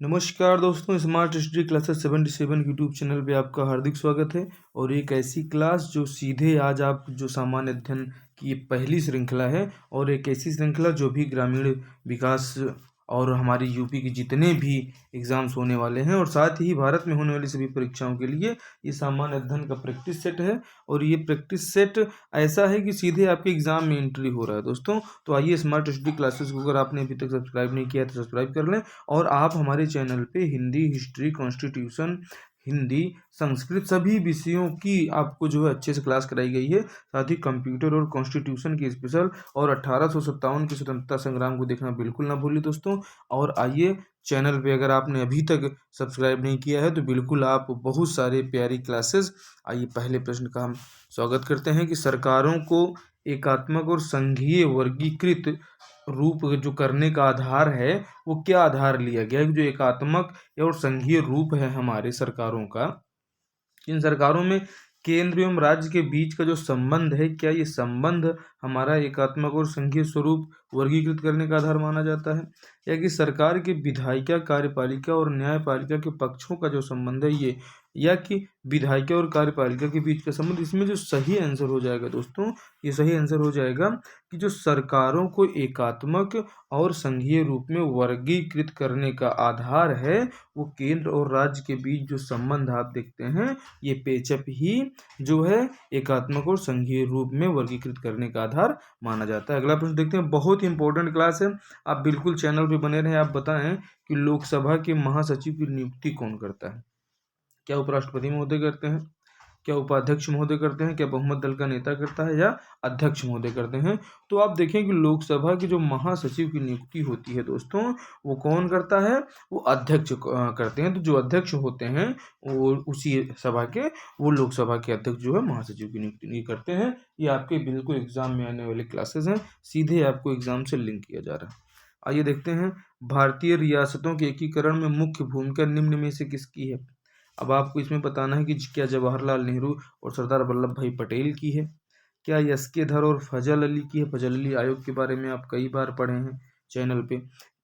नमस्कार दोस्तों, smart study classes 77 YouTube channel पे आपका हार्दिक स्वागत है। और एक ऐसी क्लास जो सीधे आज आप जो सामान्य अध्ययन की पहली श्रृंखला है और एक ऐसी श्रृंखला जो भी ग्रामीण विकास और हमारी यूपी के जितने भी एग्ज़ाम्स होने वाले हैं और साथ ही भारत में होने वाली सभी परीक्षाओं के लिए ये सामान्य अध्ययन का प्रैक्टिस सेट है। और ये प्रैक्टिस सेट ऐसा है कि सीधे आपके एग्ज़ाम में एंट्री हो रहा है दोस्तों। तो आइए स्मार्ट स्टडी क्लासेस को अगर आपने अभी तक सब्सक्राइब नहीं किया है तो सब्सक्राइब कर लें। और आप हमारे चैनल पे हिंदी, हिस्ट्री, कॉन्स्टिट्यूशन, हिंदी, संस्कृत सभी विषयों की आपको जो है अच्छे से क्लास कराई गई है। साथ ही कंप्यूटर और कॉन्स्टिट्यूशन की स्पेशल और 1857 के स्वतंत्रता संग्राम को देखना बिल्कुल ना भूलिए दोस्तों। और आइए, चैनल पे अगर आपने अभी तक सब्सक्राइब नहीं किया है तो बिल्कुल आप बहुत सारे प्यारी क्लासेस। आइए पहले प्रश्न का हम स्वागत करते हैं कि सरकारों को एकात्मक और संघीय वर्गीकृत रूप जो करने का आधार है वो क्या आधार लिया गया है। जो एकात्मक और संघीय रूप है हमारे सरकारों का, इन सरकारों में केंद्र एवं राज्य के बीच का जो संबंध है, क्या ये संबंध हमारा एकात्मक और संघीय स्वरूप वर्गीकृत करने का आधार माना जाता है। या कि सरकार की विधायिका, कार्यपालिका और न्यायपालिका के पक्षों का जो संबंध है ये, या कि विधायिका और कार्यपालिका के बीच का संबंध। इसमें जो सही आंसर हो जाएगा दोस्तों, ये सही आंसर हो जाएगा कि जो सरकारों को एकात्मक और संघीय रूप में वर्गीकृत करने का आधार है वो केंद्र और राज्य के बीच जो संबंध आप देखते हैं, ये पेचअप ही जो है एकात्मक और संघीय रूप में वर्गीकृत करने का आधार माना जाता है। अगला प्रश्न देखते हैं, बहुत ही इंपॉर्टेंट क्लास है, आप बिल्कुल चैनल पे बने रहें। आप बताएं कि लोकसभा के महासचिव की नियुक्ति कौन करता है। क्या उपराष्ट्रपति महोदय करते हैं, क्या उपाध्यक्ष महोदय करते हैं, क्या बहुमत दल का नेता करता है, या अध्यक्ष महोदय करते हैं। तो आप देखें कि लोकसभा की जो महासचिव की नियुक्ति होती है दोस्तों, वो कौन करता है, वो अध्यक्ष करते हैं। तो जो अध्यक्ष होते हैं वो उसी सभा के, वो लोकसभा के अध्यक्ष जो है महासचिव की नियुक्ति नहीं करते हैं। ये आपके बिल्कुल एग्जाम में आने वाले क्लासेस हैं, सीधे आपको एग्जाम से लिंक किया जा रहा है। आइए देखते हैं, भारतीय रियासतों के एकीकरण में मुख्य भूमिका निम्न में से किसकी है। अब आपको इसमें बताना है कि क्या जवाहरलाल नेहरू और सरदार वल्लभ भाई पटेल की है, क्या एस.के. धर और फजल अली की है। फजल अली आयोग के बारे में आप कई बार पढ़े हैं चैनल पे।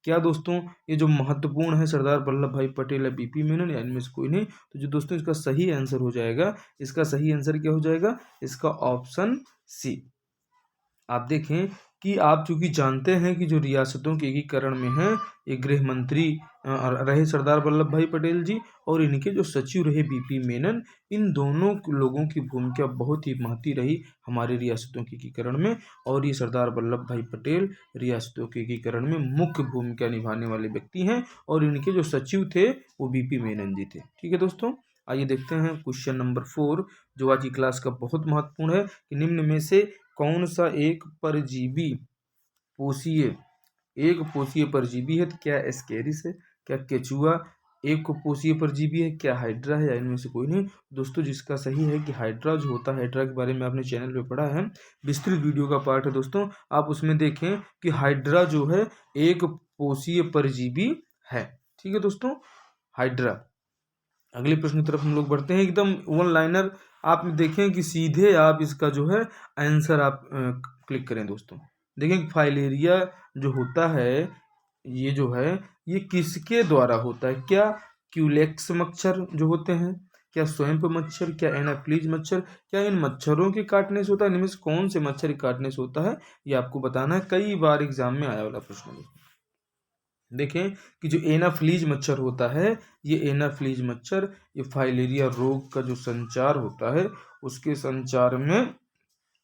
क्या दोस्तों ये जो महत्वपूर्ण है सरदार वल्लभ भाई पटेल या बीपी मेनन, या इनमें से कोई नहीं। तो जो दोस्तों इसका सही आंसर हो जाएगा, इसका सही आंसर क्या हो जाएगा, इसका ऑप्शन सी। आप देखें कि आप चूंकि जानते हैं कि जो रियासतों के एकीकरण में है, ये गृह मंत्री रहे सरदार वल्लभ भाई पटेल जी, और इनके जो सचिव रहे बीपी मेनन। इन दोनों लोगों की भूमिका बहुत ही महती रही हमारे रियासतों के एकीकरण में। और ये सरदार वल्लभ भाई पटेल रियासतों के एकीकरण में मुख्य भूमिका निभाने वाले व्यक्ति हैं, और इनके जो सचिव थे वो बीपी मेनन जी थे। ठीक है दोस्तों, आइए देखते हैं क्वेश्चन नंबर 4, जो आज की क्लास का बहुत महत्वपूर्ण है कि निम्न में से कौन सा एक परजीवी पोषीय परजीवी है। तो क्या एस्केरिस है, क्या केचुआ एक पोषीय परजीवी है, क्या हाइड्रा है, या इनमें से कोई नहीं। दोस्तों जिसका सही है कि हाइड्रा जो होता है, हाइड्रा के बारे में आपने चैनल पे पढ़ा है, विस्तृत वीडियो का पार्ट है दोस्तों, आप उसमें देखें कि हाइड्रा जो है एक पोषीय परजीवी है। ठीक है दोस्तों, हाइड्रा। अगले प्रश्न की तरफ हम लोग बढ़ते हैं, एकदम वन लाइनर। आप देखें कि सीधे आप इसका जो है आंसर आप क्लिक करें दोस्तों। देखें फाइलेरिया जो होता है, ये जो है ये किसके द्वारा होता है। क्या क्यूलेक्स मच्छर जो होते हैं, क्या स्वयं मच्छर, क्या एनाफ्लीज मच्छर, क्या इन मच्छरों के काटने से होता है। इनमें से कौन से मच्छर के काटने से होता है, ये आपको बताना है। कई बार एग्जाम में आया वाला प्रश्न है। देखें कि जो एनाफ्लीज मच्छर होता है, ये एनाफ्लीज मच्छर ये फाइलेरिया रोग का जो संचार होता है, उसके संचार में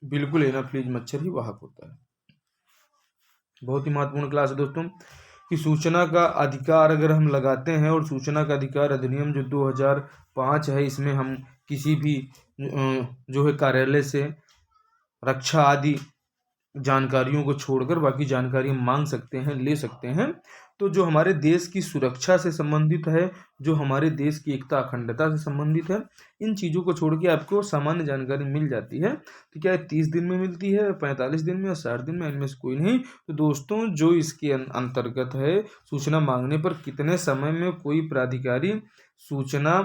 बिल्कुल एनाफ्लीज मच्छर ही वाहक होता है। बहुत ही महत्वपूर्ण क्लास है दोस्तों कि सूचना का अधिकार अगर हम लगाते हैं, और सूचना का अधिकार अधिनियम जो 2005 है, इसमें हम किसी भी जो है कार्यालय से रक्षा आदि जानकारियों को छोड़कर बाकी जानकारी मांग सकते हैं, ले सकते हैं। तो जो हमारे देश की सुरक्षा से संबंधित है, जो हमारे देश की एकता अखंडता से संबंधित है, इन चीज़ों को छोड़ के आपको सामान्य जानकारी मिल जाती है। तो क्या 30 दिन में मिलती है, 45 दिन में, या 60 दिन में, इनमें से कोई नहीं। तो दोस्तों जो इसके अंतर्गत है, सूचना मांगने पर कितने समय में कोई प्राधिकारी सूचना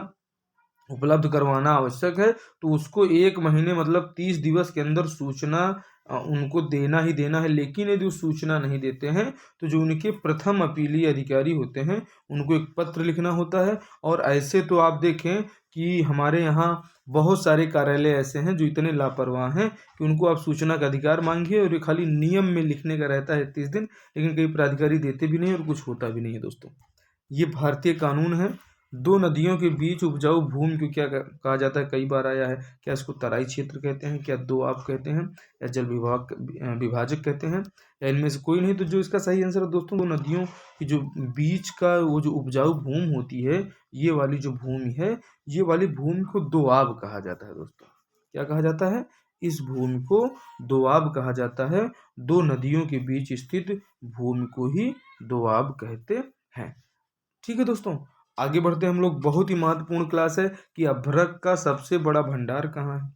उपलब्ध करवाना आवश्यक है, तो उसको 1 महीने मतलब 30 दिवस के अंदर सूचना उनको देना ही देना है। लेकिन यदि वो सूचना नहीं देते हैं तो जो उनके प्रथम अपीलीय अधिकारी होते हैं उनको एक पत्र लिखना होता है। और ऐसे तो आप देखें कि हमारे यहाँ बहुत सारे कार्यालय ऐसे हैं जो इतने लापरवाह हैं कि उनको आप सूचना का अधिकार मांगिए और ये खाली नियम में लिखने का रहता है 30 दिन, लेकिन कई प्राधिकारी देते भी नहीं और कुछ होता भी नहीं है दोस्तों। ये भारतीय कानून है। दो नदियों के बीच उपजाऊ भूमि को क्या कहा जाता है, कई बार आया है। क्या इसको तराई क्षेत्र कहते हैं, क्या दोआब कहते हैं, या जल विभाजक कहते हैं, या इनमें से कोई नहीं। तो जो इसका सही आंसर है दोस्तों, दो नदियों की जो बीच का वो जो उपजाऊ भूमि होती है, ये वाली जो भूमि है, ये वाली भूमि को दोआब कहा जाता है दोस्तों। क्या कहा जाता है? इस भूमि को दोआब कहा जाता है। दो नदियों के बीच स्थित भूमि को ही दोआब कहते हैं। ठीक है दोस्तों, आगे बढ़ते हैं हम लोग। बहुत ही महत्वपूर्ण क्लास है कि अभ्रक का सबसे बड़ा भंडार कहाँ है।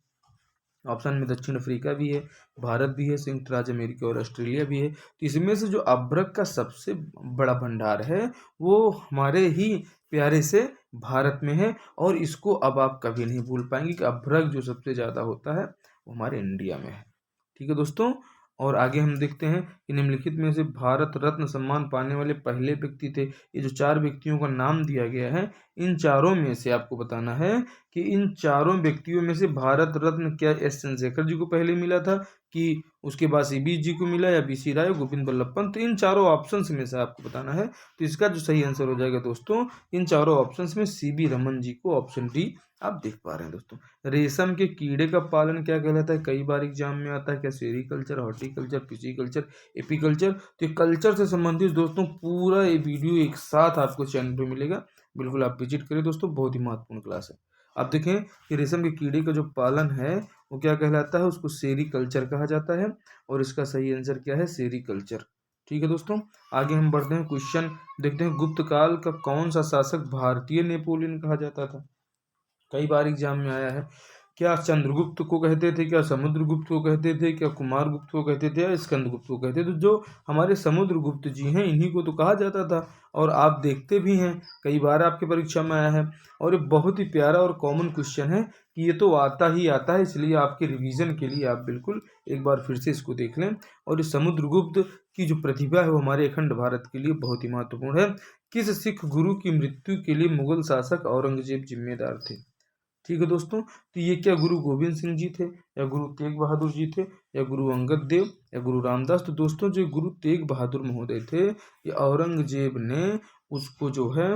ऑप्शन में दक्षिण अफ्रीका भी है, भारत भी है, संयुक्त राज्य अमेरिका और ऑस्ट्रेलिया भी है। तो इसमें से जो अभ्रक का सबसे बड़ा भंडार है वो हमारे ही प्यारे से भारत में है। और इसको अब आप कभी नहीं भूल पाएंगे कि अभ्रक जो सबसे ज़्यादा होता है वो हमारे इंडिया में है। ठीक है दोस्तों, और आगे हम देखते हैं कि निम्नलिखित में से भारत रत्न सम्मान पाने वाले पहले व्यक्ति थे। ये जो 4 व्यक्तियों का नाम दिया गया है, इन चारों में से आपको बताना है कि इन चारों व्यक्तियों में से भारत रत्न क्या एस चंद्रशेखर जी को पहले मिला था, कि उसके बाद सीबी जी को मिला, या बीसी राय, गोविंद बल्लभ पंत। इन चारों ऑप्शंस में से आपको बताना है। तो इसका जो सही आंसर हो जाएगा दोस्तों, इन चारों ऑप्शंस में सीबी रमन जी को, ऑप्शन डी आप देख पा रहे हैं दोस्तों। रेशम के कीड़े का पालन क्या कहलाता है, कई बार एग्जाम में आता है। क्या सेरीकल्चर, हॉर्टिकल्चर, पिसीकल्चर, एपीकल्चर। तो ये कल्चर से संबंधित दोस्तों पूरा ये वीडियो एक साथ आपको चैनल पे मिलेगा, बिल्कुल आप विजिट करें दोस्तों, बहुत ही महत्वपूर्ण क्लास है। आप देखें कि रेशम के कीड़े का जो पालन है वो क्या कहलाता है, उसको सेरीकल्चर कहा जाता है। और इसका सही आंसर क्या है, सेरीकल्चर। ठीक है दोस्तों, आगे हम बढ़ते हैं। क्वेश्चन देखते हैं, गुप्त काल का कौन सा शासक भारतीय नेपोलियन कहा जाता था। कई बार एग्जाम में आया है। क्या चंद्रगुप्त को कहते थे, क्या समुद्रगुप्त को कहते थे, क्या कुमारगुप्त को कहते थे, या स्कंदगुप्त को कहते थे। तो जो हमारे समुद्रगुप्त जी हैं इन्हीं को तो कहा जाता था। और आप देखते भी हैं, कई बार आपके परीक्षा में आया है। और ये बहुत ही प्यारा और कॉमन क्वेश्चन है कि ये तो आता ही आता है, इसलिए आपके रिवीजन के लिए आप बिल्कुल एक बार फिर से इसको देख लें। और इस समुद्रगुप्त की जो प्रतिभा है वो हमारे अखंड भारत के लिए बहुत ही महत्वपूर्ण है। किस सिख गुरु की मृत्यु के लिए मुगल शासक औरंगजेब जिम्मेदार थे। ठीक है दोस्तों, तो ये क्या गुरु गोविंद सिंह जी थे, या गुरु तेग बहादुर जी थे, या गुरु अंगद देव, या गुरु रामदास। तो दोस्तों जो गुरु तेग बहादुर महोदय थे, ये औरंगजेब ने उसको जो है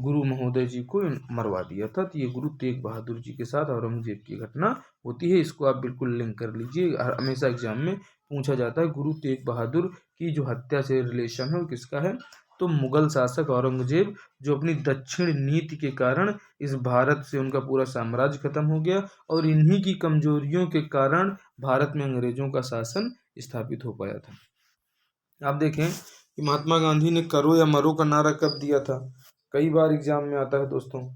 गुरु महोदय जी को मरवा दिया था। तो ये गुरु तेग बहादुर जी के साथ औरंगजेब की घटना होती है। इसको आप बिल्कुल लिंक कर लीजिए, हमेशा एग्जाम में पूछा जाता है। गुरु तेग बहादुर की जो हत्या से रिलेशन है वो किसका है, तो मुगल शासक औरंगजेब, जो अपनी दक्षिण नीति के कारण इस भारत से उनका पूरा साम्राज्य खत्म हो गया। और इन्हीं की कमजोरियों के कारण भारत में अंग्रेजों का शासन स्थापित हो पाया था। आप देखें कि महात्मा गांधी ने करो या मरो का नारा कब दिया था, कई बार एग्जाम में आता है दोस्तों।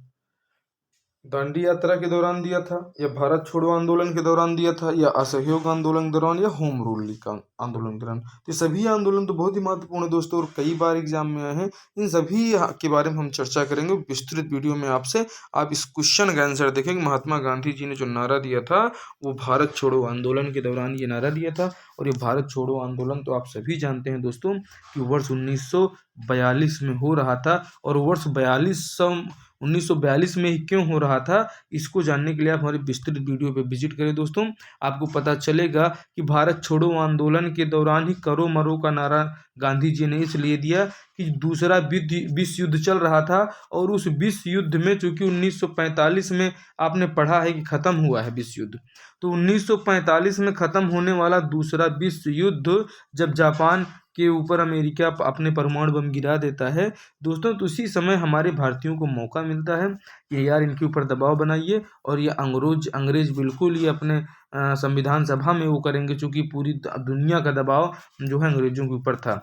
दांडी यात्रा के दौरान दिया था, या भारत छोड़ो आंदोलन के दौरान दिया था, या असहयोग आंदोलन के दौरान, या होम रूल का आंदोलन के दौरान। तो सभी आंदोलन तो बहुत ही महत्वपूर्ण है दोस्तों, और कई बार एग्जाम में आए हैं। इन सभी के बारे में हम चर्चा करेंगे विस्तृत वीडियो में आपसे। आप इस क्वेश्चन का आंसर देखेंगे। महात्मा गांधी जी ने जो नारा दिया था वो भारत छोड़ो आंदोलन के दौरान ये नारा दिया था। और ये भारत छोड़ो आंदोलन तो आप सभी जानते हैं दोस्तों कि वर्ष 1942 में हो रहा था। और वर्ष 1942 में ही क्यों हो रहा था, इसको जानने के लिए आप हमारी विस्तृत वीडियो पे विजिट करें दोस्तों। आपको पता चलेगा कि भारत छोड़ो आंदोलन के दौरान ही करो मरो का नारा गांधी जी ने इसलिए दिया कि दूसरा विश्व युद्ध चल रहा था। और उस विश्व युद्ध में चूंकि 1945 में आपने पढ़ा है कि खत्म हुआ है विश्व युद्ध, तो 1945 में खत्म होने वाला दूसरा विश्व युद्ध जब जापान के ऊपर अमेरिका अपने परमाणु बम गिरा देता है दोस्तों, तो उसी समय हमारे भारतीयों को मौका मिलता है कि यार इनके ऊपर दबाव बनाइए। और ये अंग्रेज बिल्कुल ही अपने संविधान सभा में वो करेंगे, चूंकि पूरी दुनिया का दबाव जो है अंग्रेजों के ऊपर था।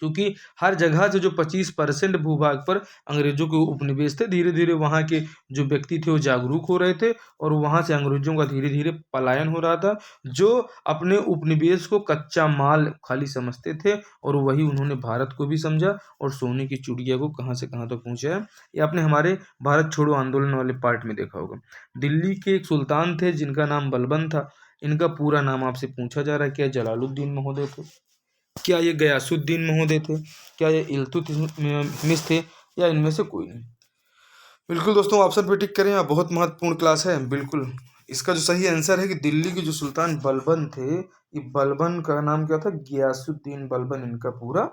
क्योंकि हर जगह से जो 25% भूभाग पर अंग्रेजों के उपनिवेश थे, धीरे धीरे वहाँ के जो व्यक्ति थे वो जागरूक हो रहे थे। और वहाँ से अंग्रेजों का धीरे धीरे पलायन हो रहा था, जो अपने उपनिवेश को कच्चा माल खाली समझते थे। और वही उन्होंने भारत को भी समझा और सोने की चिड़िया को कहाँ से कहाँ तक पहुँचाया। ये आपने हमारे भारत छोड़ो आंदोलन वाले पार्ट में देखा होगा। दिल्ली के एक सुल्तान थे जिनका नाम बलबन था। इनका पूरा नाम आपसे पूछा जा रहा है। क्या जलालुद्दीन महोदय थे, क्या ये गयासुद्दीन महोदय थे, क्या ये इल्तुतमिश थे, या इनमें से कोई नहीं। बिल्कुल दोस्तों, ऑप्शन पे टिक करें। आप बहुत महत्वपूर्ण क्लास है। बिल्कुल इसका जो सही आंसर है कि दिल्ली के जो सुल्तान बलबन थे, ये बलबन का नाम क्या था, गयासुद्दीन बलबन इनका पूरा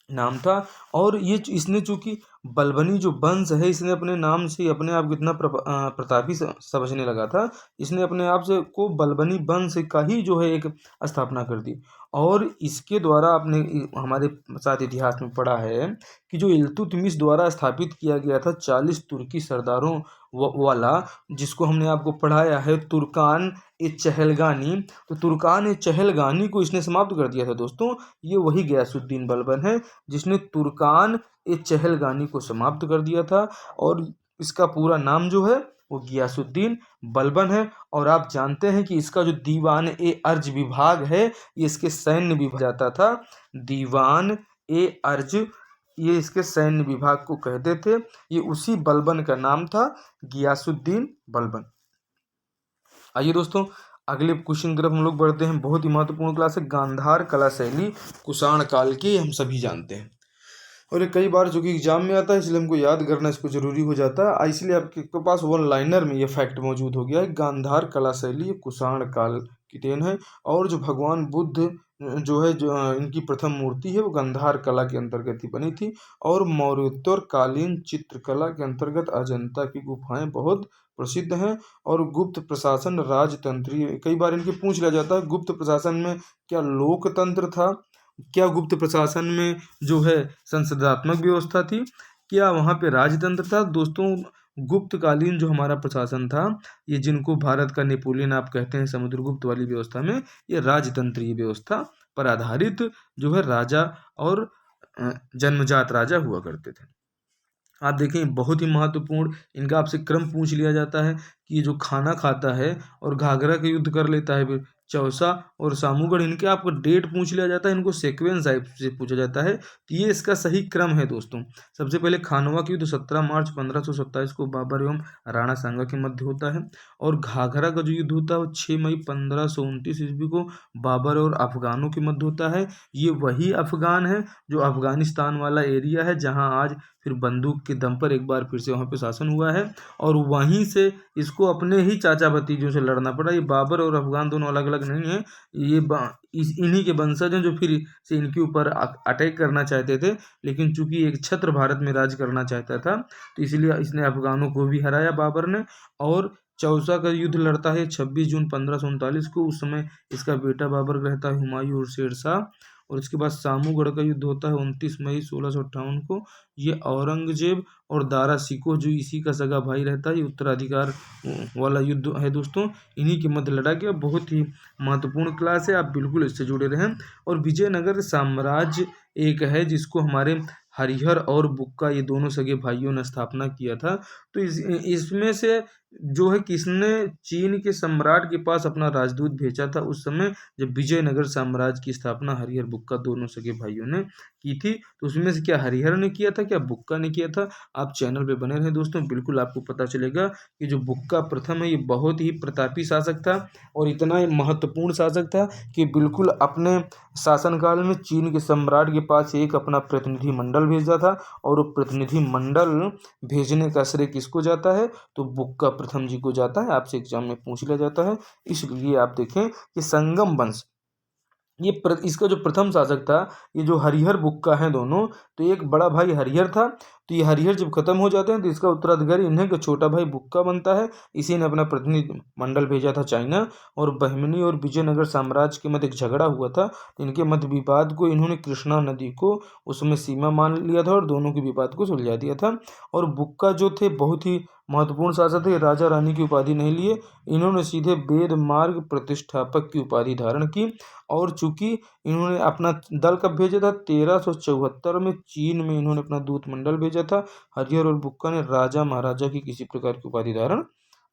नाम था। और ये इसने चूंकि बलबनी जो वंश है, इसने अपने नाम से अपने आप कितना प्रतापी समझने लगा था। इसने अपने आप से को बलबनी वंश का ही जो है एक स्थापना कर दी। और इसके द्वारा आपने हमारे साथ इतिहास में पढ़ा है कि जो इल्तुतमिश द्वारा स्थापित किया गया था 40 तुर्की सरदारों वाला, जिसको हमने आपको पढ़ाया है तुर्कान ए चहलगानी, तो तुर्कान ए चहलगानी को इसने समाप्त कर दिया था दोस्तों। ये वही गयासुद्दीन बलबन है जिसने तुर्कान ए चहलगानी को समाप्त कर दिया था। और इसका पूरा नाम जो है वो गयासुद्दीन बलबन है। और आप जानते हैं कि इसका जो दीवान ए अर्ज विभाग है, ये इसके सैन्य विभाग जाता था। दीवान ए अर्ज, ये इसके सैन्य विभाग को कहते थे। ये उसी बलबन का नाम था, गयासुद्दीन बलबन। आइए दोस्तों, अगले क्वेश्चन की तरफ हम लोग बढ़ते हैं। बहुत ही महत्वपूर्ण क्लास है। गांधार कला शैली कुषाण काल की, हम सभी जानते हैं और ये कई बार जो कि एग्जाम में आता है, इसलिए हमको याद करना इसको जरूरी हो जाता है। इसलिए आपके पास वन लाइनर में ये फैक्ट मौजूद हो गया है। गांधार कला शैली कुषाण काल की देन है। और जो भगवान बुद्ध जो है, जो इनकी प्रथम मूर्ति है, वो गांधार कला के अंतर्गत ही बनी थी। और मौर्योत्तर कालीन चित्रकला के अंतर्गत अजंता की गुफाएं बहुत प्रसिद्ध हैं। और गुप्त प्रशासन राजतंत्रीय, कई बार इनके पूछ लिया जाता है गुप्त प्रशासन में क्या लोकतंत्र था, क्या गुप्त प्रशासन में जो है संसदात्मक व्यवस्था थी, क्या वहाँ पे राजतंत्र था। दोस्तों, गुप्तकालीन जो हमारा प्रशासन था, ये जिनको भारत का नेपोलियन आप कहते हैं समुद्रगुप्त वाली व्यवस्था में, ये राजतंत्रीय व्यवस्था पर आधारित जो है राजा और जन्मजात राजा हुआ करते थे। आप देखें, बहुत ही महत्वपूर्ण इनका आपसे क्रम पूछ लिया जाता है कि ये जो खाना खाता है और घाघरा का युद्ध कर लेता है, फिर चौसा और सामूगढ़, इनके आपको डेट पूछ लिया जाता है, इनको सीक्वेंस से पूछा जाता है। तो ये इसका सही क्रम है दोस्तों। सबसे पहले खानवा का युद्ध 17 मार्च 1527 को बाबर एवं राणा सांगा के मध्य होता है। और घाघरा का जो युद्ध होता है वो 6 मई 1529 ईस्वी को बाबर और अफगानों के मध्य होता है। ये वही अफगान है जो अफगानिस्तान वाला एरिया है, जहाँ आज फिर बंदूक के दम पर एक बार फिर से वहाँ पे शासन हुआ है। और वहीं से इसको अपने ही चाचा भतीजों से लड़ना पड़ा। ये बाबर और अफगान दोनों अलग अलग नहीं है, ये इन्हीं के वंशज हैं जो फिर से इनके ऊपर अटैक करना चाहते थे। लेकिन चूंकि एक छत्र भारत में राज करना चाहता था, तो इसलिए इसने अफगानों को भी हराया बाबर ने। और चौसा का युद्ध लड़ता है 26 जून 1539 को। उस समय इसका बेटा बाबर रहता है हुमायूं और शेरशाह। और इसके बाद सामूगढ़ का युद्ध होता है 29 मई 1658 को। ये औरंगजेब और दारा सिकोह, जो इसी का सगा भाई रहता है, ये उत्तराधिकार वाला युद्ध है दोस्तों। इन्हीं के मध्य लड़ा गया। बहुत ही महत्वपूर्ण क्लास है, आप बिल्कुल इससे जुड़े रहें। और विजयनगर साम्राज्य एक है जिसको हमारे हरिहर और बुक्का, ये दोनों सगे भाइयों ने स्थापना किया था। तो इसमें से जो है किसने चीन के सम्राट के पास अपना राजदूत भेजा था उस समय, जब विजयनगर साम्राज्य की स्थापना हरिहर बुक्का दोनों सगे भाइयों ने की थी। तो उसमें से क्या हरिहर ने किया था, क्या बुक्का ने किया था। आप चैनल पे बने रहें दोस्तों, बिल्कुल आपको पता चलेगा कि जो बुक्का प्रथम है, ये बहुत ही प्रतापी शासक था और इतना महत्वपूर्ण शासक था कि बिल्कुल अपने शासनकाल में चीन के सम्राट के पास एक अपना प्रतिनिधि मंडल भेजा था। और वो प्रतिनिधि मंडल भेजने का श्रेय किसको जाता है, तो बुक्का प्रथम जी को जाता है। आपसे एग्जाम में पूछ लिया जाता है। इसलिए आप देखें कि संगम वंश, ये इसका जो प्रथम शासक था, ये जो हरिहर बुक्का है दोनों, तो एक बड़ा भाई हरिहर था। तो ये हरिहर जब खत्म हो जाते हैं तो इसका उत्तराधिकारी इन्हें का छोटा भाई बुक्का बनता है। इसी ने अपना प्रतिनिधि मंडल भेजा था चाइना। और बहमनी और विजयनगर साम्राज्य के मध्य एक झगड़ा हुआ था। इनके मध्य विवाद को इन्होंने कृष्णा नदी को उसमें सीमा मान लिया था और दोनों के विवाद को सुलझा दिया था। और बुक्का जो थे बहुत ही महत्वपूर्ण शासक थे। राजा रानी की उपाधि नहीं लिए, इन्होंने सीधे वेद मार्ग प्रतिष्ठापक की उपाधि धारण की। और चूंकि इन्होंने अपना दल कब भेजा था, 1374 में चीन में इन्होंने अपना दूत मंडल भेजा था। हरिहर और बुक्का ने राजा महाराजा की किसी प्रकार की उपाधि धारण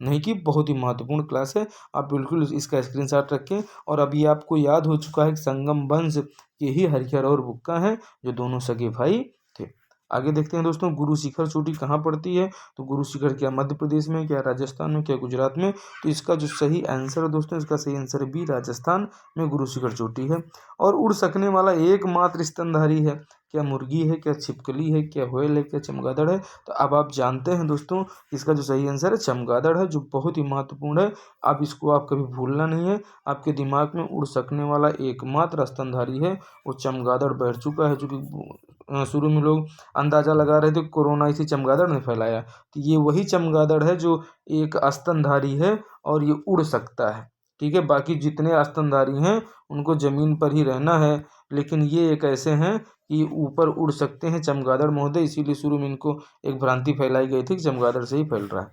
नहीं की। बहुत ही महत्वपूर्ण क्लास है, आप बिल्कुल इसका स्क्रीनशॉट रखें। और अभी आपको याद हो चुका है कि संगम वंश के ही हरिहर और बुक्का हैं, जो दोनों सगे भाई थे। आगे देखते हैं दोस्तों, गुरु शिखर चोटी कहाँ पड़ती है? तो गुरु शिखर क्या मध्य प्रदेश में, क्या राजस्थान में, क्या गुजरात में? तो इसका जो सही आंसर है दोस्तों, इसका सही आंसर बी, राजस्थान में गुरु शिखर चोटी है। और उड़ सकने वाला एकमात्र स्तनधारी है, क्या मुर्गी है, क्या छिपकली है, क्या व्हेल है, क्या चमगादड़ है? तो अब आप जानते हैं दोस्तों, इसका जो सही आंसर है चमगादड़ है, जो बहुत ही महत्वपूर्ण है। आप इसको आप कभी भूलना नहीं है, आपके दिमाग में उड़ सकने वाला एकमात्र स्तनधारी है वो चमगादड़ बैठ चुका है। जो कि शुरू में लोग अंदाजा लगा रहे थे कोरोना इसी चमगादड़ ने फैलाया, तो ये वही चमगादड़ है जो एक स्तनधारी है और ये उड़ सकता है। ठीक है, बाकी जितने स्तनधारी हैं उनको जमीन पर ही रहना है, लेकिन ये एक ऐसे हैं कि ऊपर उड़ सकते हैं चमगादड़ महोदय, इसीलिए शुरू में इनको एक भ्रांति फैलाई गई थी कि चमगादड़ से ही फैल रहा है।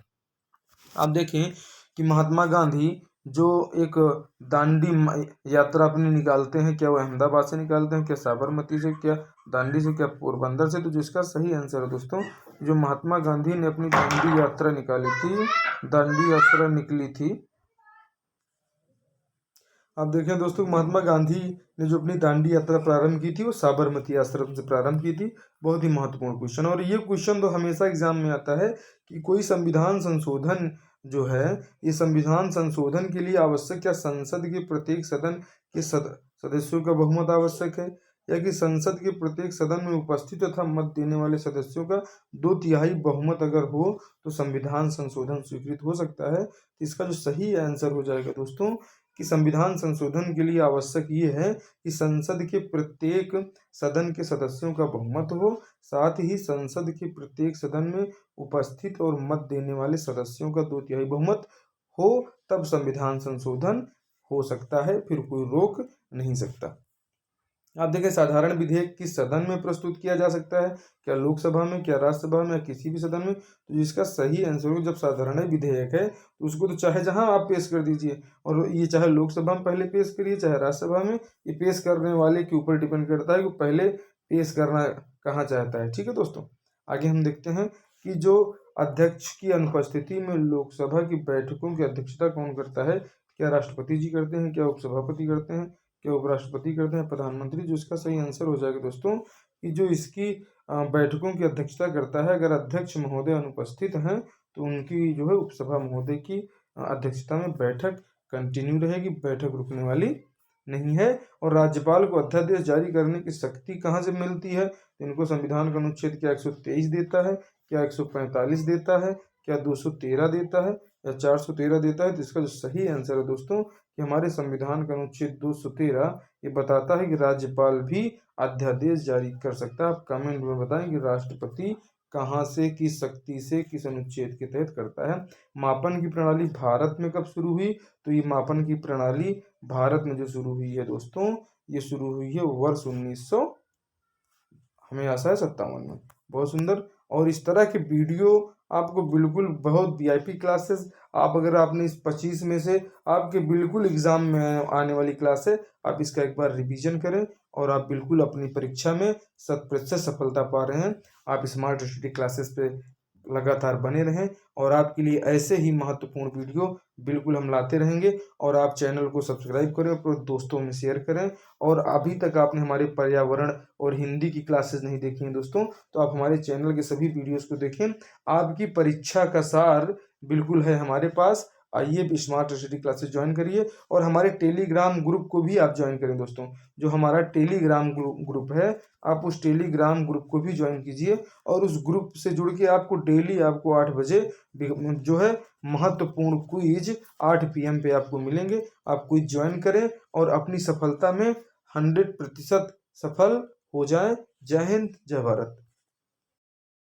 आप देखें कि महात्मा गांधी जो एक दांडी यात्रा अपनी निकालते हैं, क्या वो अहमदाबाद से निकालते हैं, क्या साबरमती से, क्या दांडी से, क्या पोरबंदर से? तो जिसका सही आंसर है दोस्तों, जो महात्मा गांधी ने अपनी दांडी यात्रा निकाली थी, दांडी यात्रा निकली थी। आप देखें दोस्तों, महात्मा गांधी ने जो अपनी दांडी यात्रा प्रारंभ की थी वो साबरमती आश्रम से प्रारंभ की थी। बहुत ही महत्वपूर्ण क्वेश्चन, और ये क्वेश्चन तो हमेशा एग्जाम में आता है कि कोई संविधान संशोधन जो है, ये संविधान संशोधन के लिए आवश्यक क्या संसद के प्रत्येक सदन के सदस्यों का बहुमत आवश्यक है, या कि संसद के प्रत्येक सदन में उपस्थित तथा मत देने वाले सदस्यों का 2/3 बहुमत अगर हो तो संविधान संशोधन स्वीकृत हो सकता है? तो इसका जो सही आंसर हो जाएगा दोस्तों, कि संविधान संशोधन के लिए आवश्यक ये है कि संसद के प्रत्येक सदन के सदस्यों का बहुमत हो, साथ ही संसद के प्रत्येक सदन में उपस्थित और मत देने वाले सदस्यों का 2/3 बहुमत हो, तब संविधान संशोधन हो सकता है, फिर कोई रोक नहीं सकता। आप देखें, साधारण विधेयक किस सदन में प्रस्तुत किया जा सकता है? क्या लोकसभा में, क्या राज्यसभा में, या किसी भी सदन में? तो जिसका सही आंसर हो, जब साधारण विधेयक है तो उसको तो चाहे जहां आप पेश कर दीजिए, और ये चाहे लोकसभा में पहले पेश करिए चाहे राज्यसभा में, ये पेश करने वाले के ऊपर डिपेंड करता है कि पहले पेश करना कहाँ चाहता है। ठीक है दोस्तों, आगे हम देखते हैं कि जो अध्यक्ष की अनुपस्थिति में लोकसभा की बैठकों की अध्यक्षता कौन करता है? क्या राष्ट्रपति जी करते हैं, क्या उपसभापति करते हैं, क्या उपराष्ट्रपति करते हैं, प्रधानमंत्री? जो इसका सही आंसर हो जाएगा दोस्तों, कि जो इसकी बैठकों की अध्यक्षता करता है, अगर अध्यक्ष महोदय अनुपस्थित हैं तो उनकी जो है उपसभा महोदय की अध्यक्षता में बैठक कंटिन्यू रहेगी, बैठक रुकने वाली नहीं है। और राज्यपाल को अध्यादेश जारी करने की शक्ति कहाँ से मिलती है? तो इनको संविधान का अनुच्छेद क्या 123 देता है, क्या 145 देता है, क्या 213 देता है, या 413 देता है? तो इसका जो सही आंसर है दोस्तों, कि हमारे संविधान का अनुच्छेद 213 ये बताता है कि राज्यपाल भी अध्यादेश जारी कर सकता है। आप कमेंट में बताएं कि राष्ट्रपति कहाँ से, किस शक्ति से, किस अनुच्छेद के तहत करता है। मापन की प्रणाली भारत में कब शुरू हुई? तो ये मापन की प्रणाली भारत में जो शुरू हुई है दोस्तों, ये शुरू हुई है वर्ष 1900 हमें आशा है 57 में। बहुत सुंदर। और इस तरह के वीडियो आपको बिल्कुल बहुत वीआईपी क्लासेस, आप अगर आपने इस 25 में से आपके बिल्कुल एग्जाम में आने वाली क्लास है, आप इसका एक बार रिवीजन करें और आप बिल्कुल अपनी परीक्षा में 100% सफलता पा रहे हैं। आप स्मार्ट स्टडी क्लासेस पे लगातार बने रहें, और आपके लिए ऐसे ही महत्वपूर्ण वीडियो बिल्कुल हम लाते रहेंगे। और आप चैनल को सब्सक्राइब करें, अपने दोस्तों में शेयर करें। और अभी तक आपने हमारे पर्यावरण और हिंदी की क्लासेस नहीं देखी हैं दोस्तों, तो आप हमारे चैनल के सभी वीडियोस को देखें। आपकी परीक्षा का सार बिल्कुल है हमारे पास। आइए स्मार्ट स्टडी क्लासेस ज्वाइन करिए, और हमारे टेलीग्राम ग्रुप को भी आप ज्वाइन करें दोस्तों। जो हमारा टेलीग्राम ग्रुप है, आप उस टेलीग्राम ग्रुप को भी ज्वाइन कीजिए, और उस ग्रुप से जुड़ के आपको डेली आपको 8 बजे जो है महत्वपूर्ण क्विज 8 PM पे आपको मिलेंगे। आप क्विज ज्वाइन करें और अपनी सफलता में 100% सफल हो जाएं। जय हिंद, जय भारत।